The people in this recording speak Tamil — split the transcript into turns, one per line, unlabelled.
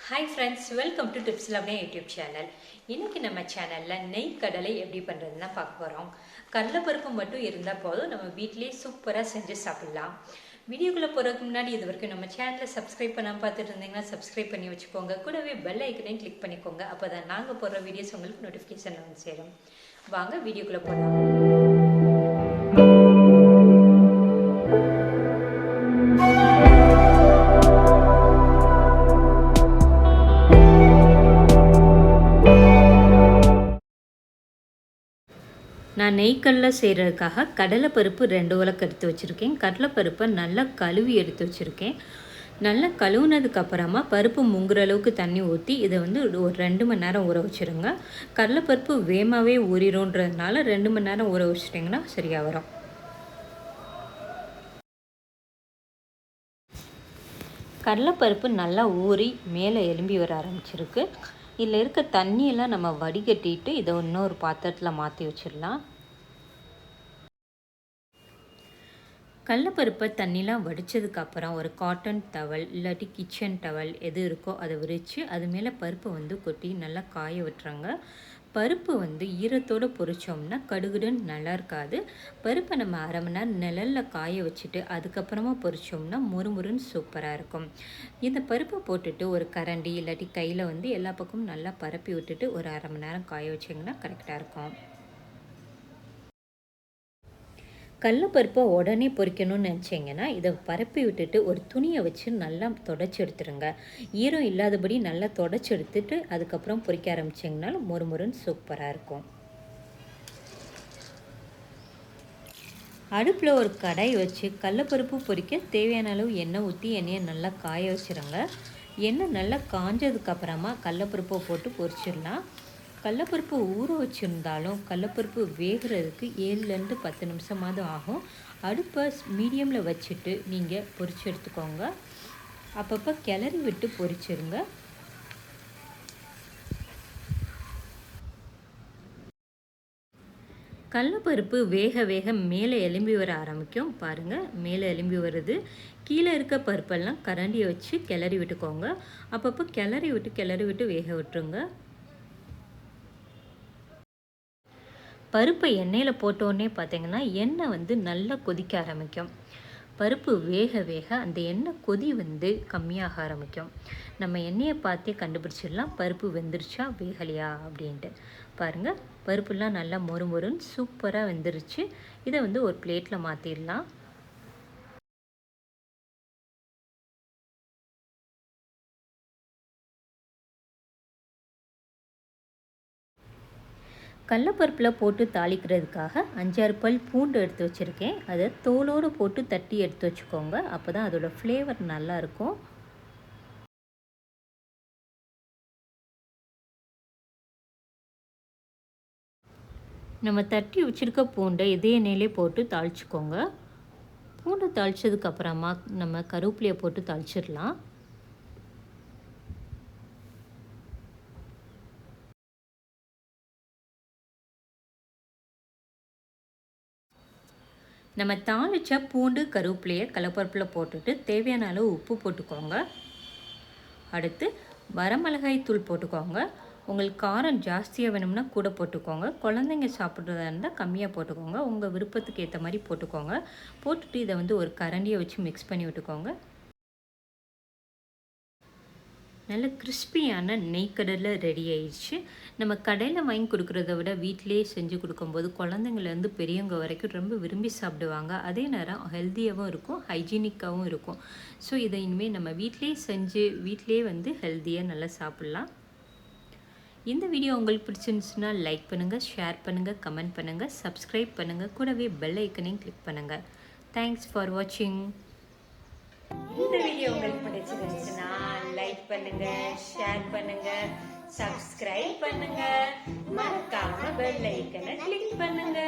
Hi friends, welcome to TipsLavanya YouTube channel. இன்னைக்கு நம்ம சேனல்ல நெய் கடலை எப்படி பண்றதுன்னா பார்க்க போறோம். கடலைப்பருப்பு மட்டும் இருந்தா போதும் நம்ம வீட்லயே சூப்பரா செஞ்சு சாப்பிடலாம். வீடியோக்குள்ள போறதுக்கு முன்னாடி இதுவரைக்கும் நம்ம சேனலை சப்ஸ்கிரைப் பண்ணாம பார்த்துட்டு இருந்தீங்கன்னா சப்ஸ்கிரைப் பண்ணி வச்சுக்கோங்க. கூடவே பெல் ஐக்கனையும் கிளிக் பண்ணிக்கோங்க. அப்பதான் நாங்க போடுற வீடியோஸ் உங்களுக்கு நோட்டிஃபிகேஷன்ல வந்து சேரும். வாங்க வீடியோக்குள்ள போலாம். நான் நெய்க்கல்ல செய்கிறதுக்காக கடலைப்பருப்பு 2 உலக்கு எடுத்து வச்சுருக்கேன். கடலைப்பருப்பை நல்லா கழுவி எடுத்து வச்சுருக்கேன். நல்லா கழுவுனதுக்கப்புறமா பருப்பு முங்குற அளவுக்கு தண்ணி ஊற்றி இதை வந்து ஒரு 2 மணி நேரம் ஊற வச்சுருங்க. கடலைப்பருப்பு வேகமாகவே ஊறிடும்ன்றதுனால 2 மணி நேரம் ஊற வச்சிட்டிங்கன்னா சரியாக வரும். கடலைப்பருப்பு நல்லா ஊறி மேலே எலும்பி வர ஆரம்பிச்சிருக்கு. இதில் இருக்க தண்ணியெல்லாம் நம்ம வடிகட்டிட்டு இதை இன்னொரு பாத்திரத்தில் மாற்றி வச்சிடலாம். கடலைப்பருப்பை தண்ணிலாம் வடித்ததுக்கப்புறம் ஒரு காட்டன் டவல் இல்லாட்டி கிச்சன் டவல் எது இருக்கோ அதை விரித்து அது மேலே பருப்பை வந்து கொட்டி நல்லா காய விட்டுறாங்க. பருப்பு வந்து ஈரத்தோடு பொரிச்சோம்னா கடுகுடுன்னு நல்லா இருக்காது. பருப்பை நம்ம அரை மணி நேரம் நிழலில் காய வச்சுட்டு அதுக்கப்புறமா பொரிச்சோம்னா முறுமுறுன்னு சூப்பராக இருக்கும். இந்த பருப்பை போட்டுட்டு ஒரு கரண்டி இல்லாட்டி கையில் வந்து எல்லா பக்கமும் நல்லா பரப்பி விட்டுட்டு ஒரு அரை மணி நேரம் காய வச்சிங்கன்னா கரெக்டாக இருக்கும். கடலைப்பருப்பை உடனே பொரிக்கணும்னு நினச்சிங்கன்னா இதை பரப்பி விட்டுட்டு ஒரு துணியை வச்சு நல்லா தொடச்சி எடுத்துருங்க. ஈரம் இல்லாதபடி நல்லா தொடச்சி எடுத்துட்டு அதுக்கப்புறம் பொரிக்க ஆரம்பிச்சிங்கனாலும் மொறுமொறுன்னு சூப்பராக இருக்கும். அடுப்பில் ஒரு கடாய் வச்சு கடலைப்பருப்பு பொரிக்க தேவையான அளவு எண்ணெய் ஊற்றி எண்ணெயை நல்லா காய வச்சுருங்க. எண்ணெய் நல்லா காஞ்சதுக்கப்புறமா கடலைப்பருப்பை போட்டு பொரிச்சிடலாம். கடலைப்பருப்பு ஊற வச்சுருந்தாலும் கடலைப்பருப்பு வேகிறதுக்கு 7லேருந்து 10 நிமிஷமாவது ஆகும். அடுப்பை மீடியமில் வச்சுட்டு நீங்கள் பொரிச்சு எடுத்துக்கோங்க. அப்பப்போ கிளறி விட்டு பொரிச்சிருங்க. கடலைப்பருப்பு வேக வேக மேலே எலும்பி வர ஆரம்பிக்கும். பாருங்கள், மேலே எலும்பி வருது. கீழே இருக்க பருப்பெல்லாம் கரண்டியை வச்சு கிளறி விட்டுக்கோங்க. அப்பப்போ கிளறி விட்டு வேக விட்டுருங்க. பருப்பை எண்ணெயில் போட்டோடனே பார்த்திங்கன்னா எண்ணெய் வந்து நல்லா கொதிக்க ஆரம்பிக்கும். பருப்பு வேக வேக அந்த எண்ணெய் கொதி வந்து கம்மியாக ஆரம்பிக்கும். நம்ம எண்ணெயை பார்த்தே கண்டுபிடிச்சிடலாம் பருப்பு வெந்துருச்சா வேகலையா அப்படின்ட்டு. பாருங்கள், பருப்புலாம் நல்லா மொறுமொறுன்னு சூப்பராக வெந்துருச்சு. இதை வந்து ஒரு பிளேட்டில் மாற்றிடலாம். கடலைப்பருப்பில் போட்டு தாளிக்கிறதுக்காக 5-6 பல் பூண்டு எடுத்து வச்சுருக்கேன். அதை தோலோடு போட்டு தட்டி எடுத்து வச்சுக்கோங்க. அப்போ தான் அதோடய ஃப்ளேவர் நல்லாயிருக்கும். நம்ம தட்டி வச்சுருக்க பூண்டை இதே எண்ணெயிலே போட்டு தாளிச்சிக்கோங்க. பூண்டு தாளித்ததுக்கப்புறமா நம்ம கருவேப்பிலையை போட்டு தாளிச்சிடலாம். நம்ம தாளித்த பூண்டு கருவேப்பிலையை கடலைப்பருப்பில் போட்டுட்டு தேவையான அளவு உப்பு போட்டுக்கோங்க. அடுத்து வரமிளகாய் தூள் போட்டுக்கோங்க. உங்களுக்கு காரம் ஜாஸ்தியாக வேணும்னா கூட போட்டுக்கோங்க. குழந்தைங்க சாப்பிட்றதா இருந்தால் கம்மியாக போட்டுக்கோங்க. உங்கள் விருப்பத்துக்கு ஏற்ற மாதிரி போட்டுக்கோங்க. போட்டுட்டு இதை வந்து ஒரு கரண்டியை வச்சு மிக்ஸ் பண்ணி விட்டுக்கோங்க. நல்ல கிறிஸ்பியான நெய்க்கடலை ரெடி ஆயிடுச்சு. நம்ம கடையில் வாங்கி கொடுக்குறத விட வீட்டிலேயே செஞ்சு கொடுக்கும்போது குழந்தைங்கள்லேருந்து பெரியவங்க வரைக்கும் ரொம்ப விரும்பி சாப்பிடுவாங்க. அதே நேரம் ஹெல்த்தியாகவும் இருக்கும், ஹைஜீனிக்காகவும் இருக்கும். ஸோ இதை இனிமேல் நம்ம வீட்டிலேயே செஞ்சு வீட்டிலேயே வந்து ஹெல்த்தியாக நல்லா சாப்பிட்லாம். இந்த வீடியோ உங்களுக்கு பிடிச்சிருந்துச்சுன்னா லைக் பண்ணுங்கள், ஷேர் பண்ணுங்கள், கமெண்ட் பண்ணுங்கள், சப்ஸ்கிரைப் பண்ணுங்கள். கூடவே பெல் ஐக்கனையும் கிளிக் பண்ணுங்கள். தேங்க்ஸ் ஃபார் வாட்சிங். இந்த வீடியோ உங்களுக்கு பிடிச்சிருந்துச்சுன்னா லைக் பண்ணுங்க, ஷேர் பண்ணுங்க, சப்ஸ்கிரைப் பண்ணுங்க, மறக்காம பெல் ஐக்கனை கிளிக் பண்ணுங்க.